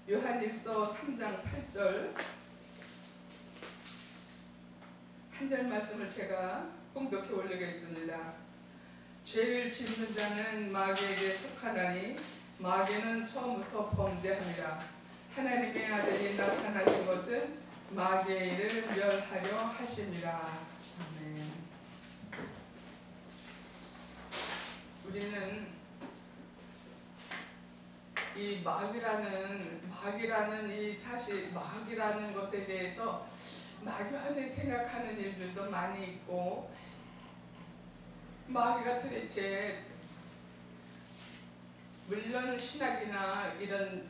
요한일서 3장 8절 한 절 말씀을 제가 공독해 올리겠습니다. 죄를 짓는 자는 마귀에게 속하나니 마귀는 처음부터 범죄함이라. 하나님의 아들이 나타나신 것은 마귀의 일을 멸하려 하심이라. 아멘. 우리는 이 마귀라는 이 사실, 마귀라는 것에 대해서 막연히 생각하는 일들도 많이 있고, 마귀가 도대체, 물론 신학이나 이런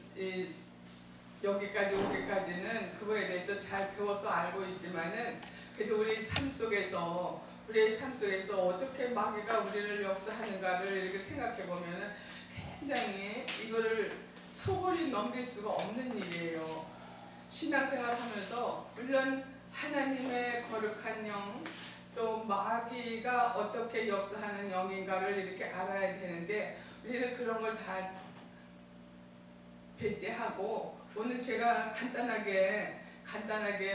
여기까지 오기까지는 그거에 대해서 잘 배워서 알고 있지만은, 그래도 우리의 삶 속에서 어떻게 마귀가 우리를 역사하는가를 이렇게 생각해 보면은 굉장히 이거를 소홀히 넘길 수가 없는 일이에요. 신앙생활 하면서 물론 하나님의 거룩한 영, 또 마귀가 어떻게 역사하는 영인가를 이렇게 알아야 되는데, 우리는 그런 걸 다 배제하고, 오늘 제가 간단하게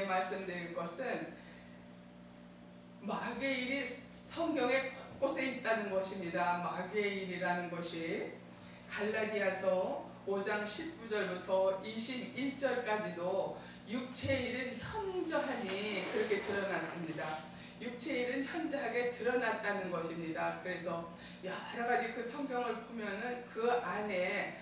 말씀드릴 것은 마귀의 일이 성경에 곳곳에 있다는 것입니다. 마귀의 일이라는 것이 갈라디아서 5장 19절부터 21절까지도 육체의 일은 현저하니 그렇게 드러났습니다. 육체의 일은 현저하게 드러났다는 것입니다. 그래서 여러 가지 그 성경을 보면은 그 안에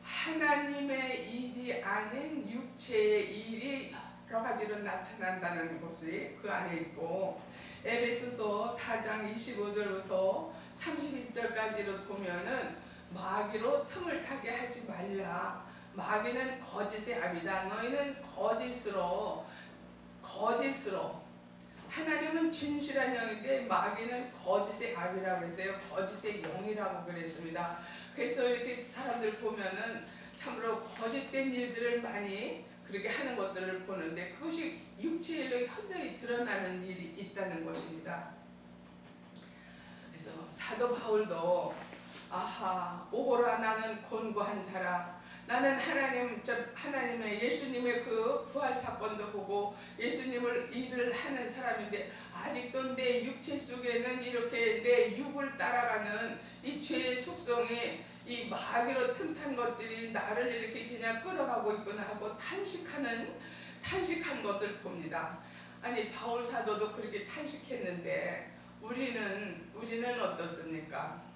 하나님의 일이 아닌 육체의 일이 여러 가지로 나타난다는 것이 그 안에 있고, 에베소서 4장 25절부터 31절까지로 보면은 마귀로 틈을 타게 하지 말라. 마귀는 거짓의 압이다. 너희는 거짓으로 하나님은 진실한 영인데 마귀는 거짓의 압이라고 그랬어요. 거짓의 영이라고 그랬습니다. 그래서 이렇게 사람들 보면은 참으로 거짓된 일들을 많이 그렇게 하는 것들을 보는데, 그것이 육체의 일로 현저히 드러나는 일이 있다는 것입니다. 그래서 사도 바울도 오호라 나는 곤고한 자라. 나는 하나님의 예수님의 그 부활 사건도 보고 예수님을 일을 하는 사람인데, 아직도 내 육체 속에는 이렇게 내 육을 따라가는 이 죄의 속성이, 이 마귀로 틈탄 것들이 나를 이렇게 그냥 끌어가고 있구나 하고 탄식한 것을 봅니다. 아니, 바울 사도도 그렇게 탄식했는데 우리는 어떻습니까?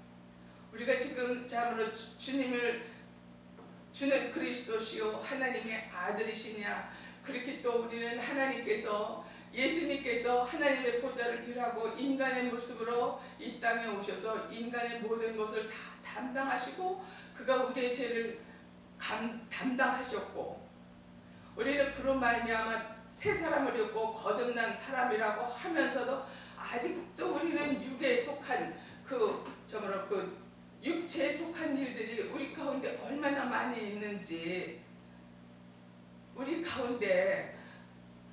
우리가 지금 참으로 주는 그리스도시요 하나님의 아들이시냐, 그렇게 또 우리는 예수님께서 하나님의 보좌를 뒤라고 인간의 모습으로 이 땅에 오셔서 인간의 모든 것을 다 담당하시고, 그가 우리의 죄를 담당하셨고, 우리는 그런 말미암아 새 사람을 입고 거듭난 사람이라고 하면서도 아직도 우리는 육에 속한 육체에 속한 일들이 우리 가운데 얼마나 많이 있는지, 우리 가운데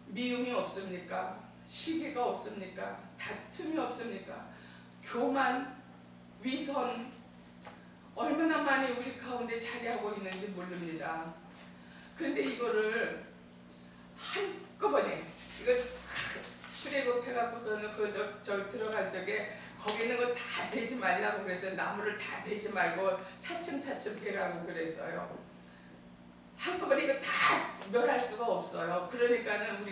미움이 없습니까? 시기가 없습니까? 다툼이 없습니까? 교만, 위선, 얼마나 많이 우리 가운데 자리하고 있는지 모릅니다. 그런데 이거를 한꺼번에 이걸 싹 출애굽해갖고서는 저 들어간 적에 거기 있는 거 다 베지 말라고 그랬어요. 나무를 다 베지 말고 차츰차츰 베라고 그랬어요. 한꺼번에 이거 다 멸할 수가 없어요. 그러니까는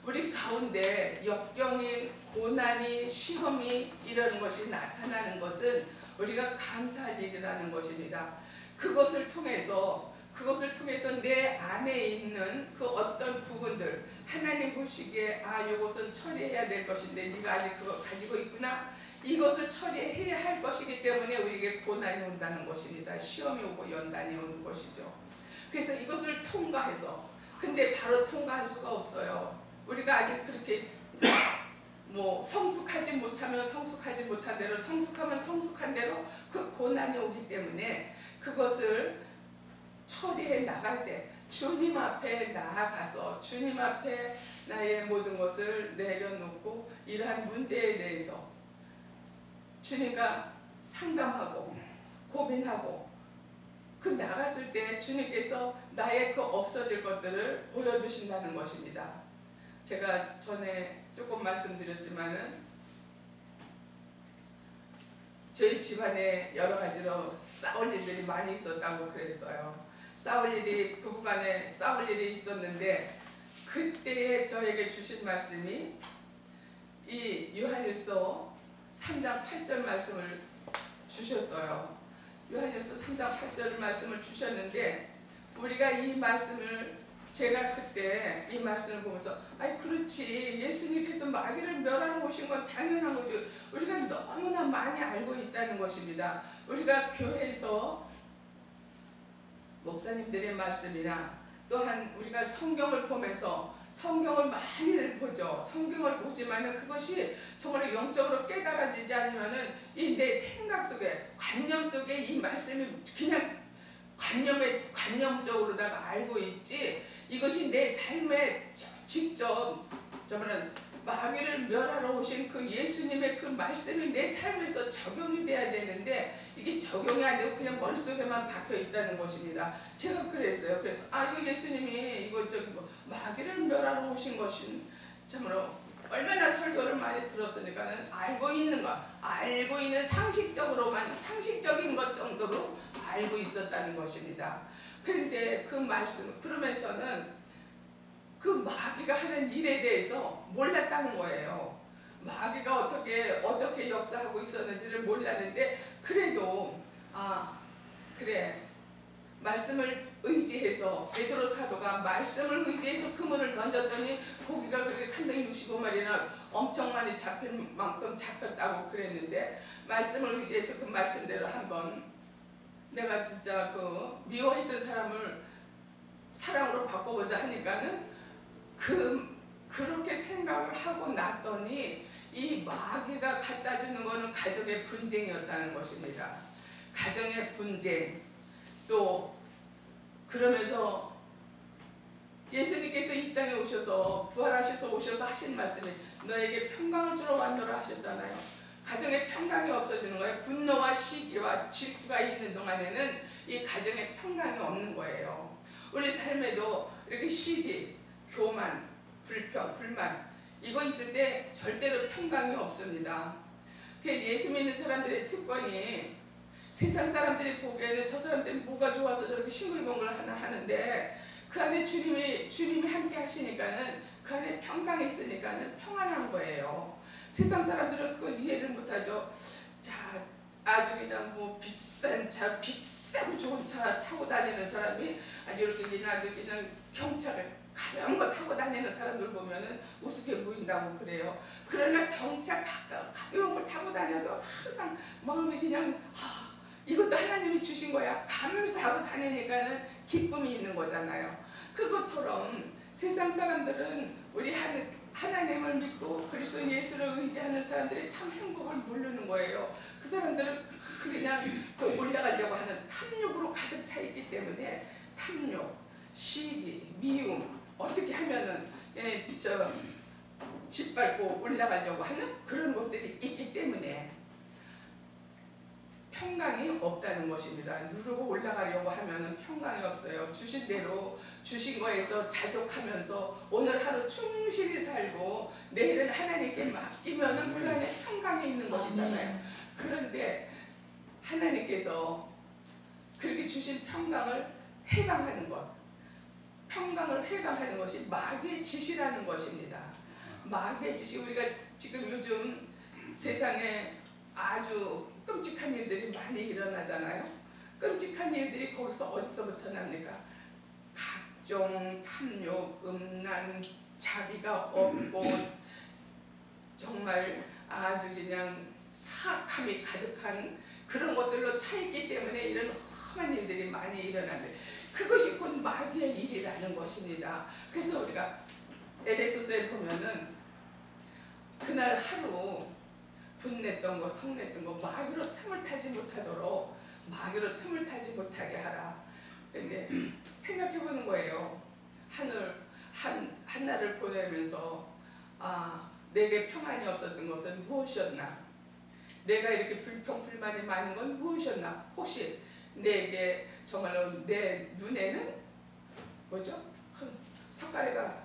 우리 가운데 역경이, 고난이, 시험이 이런 것이 나타나는 것은 우리가 감사할 일이라는 것입니다. 그것을 통해서 내 안에 있는 그 어떤 부분들, 하나님 보시기에 이것은 처리해야 될 것인데 네가 아직 그거 가지고 있구나, 이것을 처리해야 할 것이기 때문에 우리에게 고난이 온다는 것입니다. 시험이 오고 연단이 오는 것이죠. 그래서 이것을 통과해서, 근데 바로 통과할 수가 없어요. 우리가 아직 그렇게 성숙하지 못하면 성숙하지 못한 대로, 성숙하면 성숙한 대로 그 고난이 오기 때문에 그것을 처리해 나갈 때 주님 앞에 나아가서 주님 앞에 나의 모든 것을 내려놓고 이러한 문제에 대해서 주님과 상담하고 고민하고 그 나갔을 때 주님께서 나의 그 없어질 것들을 보여주신다는 것입니다. 제가 전에 조금 말씀드렸지만은 저희 집안에 여러 가지로 싸울 일들이 많이 있었다고 그랬어요. 부부간에 싸울 일이 있었는데 그때에 저에게 주신 말씀이 이 요한일서 3장 8절 말씀을 주셨어요. 요한일서 3장 8절 말씀을 주셨는데 우리가 이 말씀을 제가 그때 이 말씀을 보면서 아이 그렇지 예수님께서 마귀를 멸하러 오신 건 당연한 거죠. 우리가 너무나 많이 알고 있다는 것입니다. 우리가 교회에서 목사님들의 말씀이나 또한 우리가 성경을 보면서 성경을 많이들 보죠. 성경을 보지만은 그것이 정말 영적으로 깨달아지지 않으면은 이 내 생각 속에 관념 속에 이 말씀이 그냥 관념적으로다가 알고 있지 이것이 내 삶에 직접 정말 마귀를 멸하러 오신 그 예수님의 그 말씀이 내 삶에서 적용이 돼야 되는데 이게 적용이 안 되고 그냥 머릿속에만 박혀 있다는 것입니다. 제가 그랬어요. 그래서 이거 예수님이 이거 마귀를 멸하러 오신 것은 참으로 얼마나 설교를 많이 들었으니까는 알고 있는 상식적인 것 정도로 알고 있었다는 것입니다. 그런데 그 말씀 그러면서는 그 마귀가 하는 일에 대해서 몰랐다는 거예요. 마귀가 어떻게 역사하고 있었는지를 몰랐는데 그래도 그래 말씀을 의지해서 베드로 사도가 말씀을 의지해서 그물을 던졌더니 고기가 그렇게 365마리나 엄청 많이 잡힐 만큼 잡혔다고 그랬는데 말씀을 의지해서 그 말씀대로 한번 내가 진짜 그 미워했던 사람을 사랑으로 바꿔보자 하니까는 그렇게 생각을 하고 났더니 이 마귀가 갖다 주는 거는 가정의 분쟁이었다는 것입니다. 가정의 분쟁. 또 그러면서 예수님께서 이 땅에 오셔서 부활하셔서 오셔서 하신 말씀이 너에게 평강을 주러 왔노라 하셨잖아요. 가정에 평강이 없어지는 거예요. 분노와 시기와 질투가 있는 동안에는 이 가정에 평강이 없는 거예요. 우리 삶에도 이렇게 시기, 교만, 불평, 불만 이거 있을 때 절대로 평강이 없습니다. 예수 믿는 사람들의 특권이 세상 사람들이 보기에는 저 사람들이 뭐가 좋아서 저렇게 싱글벙글 하는데 그 안에 주님이 함께 하시니까는 그 안에 평강이 있으니까는 평안한 거예요. 세상 사람들은 그걸 이해를 못하죠. 자, 아주 그냥 뭐 비싼 차, 비싸고 좋은 차 타고 다니는 사람이 아주 이렇게 그냥 경차를 가벼운 거 타고 다니는 사람들 보면은 우습게 보인다고 그래요. 그러나 경차 가벼운 걸 타고 다녀도 항상 마음이 그냥 이것도 하나님이 주신 거야. 감사하고 다니니까는 기쁨이 있는 거잖아요. 그것처럼 세상 사람들은 우리 하나님을 믿고 그리스도 예수를 의지하는 사람들이 참 행복을 모르는 거예요. 그 사람들은 그냥 올라가려고 하는 탐욕으로 가득 차 있기 때문에 탐욕, 시기, 미움 어떻게 하면은 짓밟고 올라가려고 하는 그런 것들이 있기 때문에 평강이 없다는 것입니다. 누르고 올라가려고 하면 평강이 없어요. 주신 대로 주신 거에서 자족하면서 오늘 하루 충실히 살고 내일은 하나님께 맡기면은 그 안에 평강이 있는 것이잖아요. 그런데 하나님께서 그렇게 주신 평강을 해방하는 것, 평강을 해방하는 것이 마귀의 짓이라는 것입니다. 마귀의 짓이 우리가 지금 요즘 세상에 아주 끔찍한 일들이 많이 일어나잖아요. 끔찍한 일들이 거기서 어디서부터 납니까? 각종 탐욕, 음란, 자비가 없고 정말 아주 그냥 사악함이 가득한 그런 것들로 차있기 때문에 이런 험한 일들이 많이 일어나는데 그것이 곧 마귀의 일이라는 것입니다. 그래서 우리가 에베소서에 보면은 그날 하루 분냈던 거, 성냈던 거 마귀로 틈을 타지 못하도록 마귀로 틈을 타지 못하게 하라. 근데 생각해보는 거예요. 한날을 보내면서 내게 평안이 없었던 것은 무엇이었나? 내가 이렇게 불평불만이 많은 건 무엇이었나? 혹시 내게 정말로 내 눈에는 뭐죠? 큰 석가래가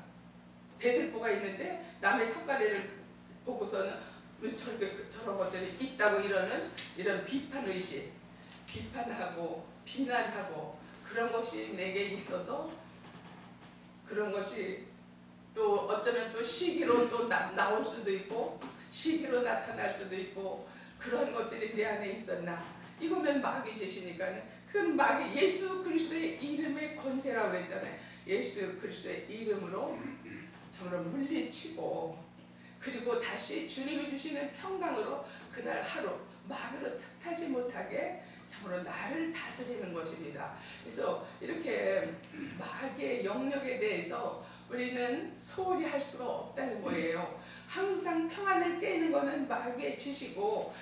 대들보가 있는데 남의 석가래를 보고서는 왜 저런 것들이 있다고 이런 비판의식, 비판하고 비난하고 그런 것이 내게 있어서 그런 것이 또 어쩌면 또 시기로 또 나올 수도 있고 시기로 나타날 수도 있고 그런 것들이 내 안에 있었나. 이거는 마귀 짓이니까 그 마귀 예수 그리스도의 이름의 권세라고 그랬잖아요. 예수 그리스도의 이름으로 정말 물리치고 그리고 다시 주님이 주시는 평강으로 그날 하루 마귀로 틈타지 못하게 참으로 나를 다스리는 것입니다. 그래서 이렇게 마귀의 영역에 대해서 우리는 소홀히 할 수가 없다는 거예요. 항상 평안을 깨는 것은 마귀의 짓이고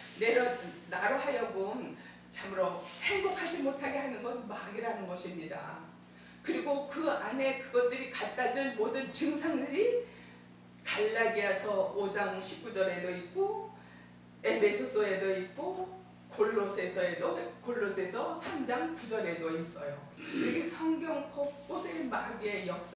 나로 하여금 참으로 행복하지 못하게 하는 건 마귀라는 것입니다. 그리고 그 안에 그것들이 갖다 준 모든 증상들이 갈라디아서 5장 19절에도 있고 에베소서에도 있고 골로새서 3장 9절에도 있어요. 이게 성경 곳곳에 마귀의 역사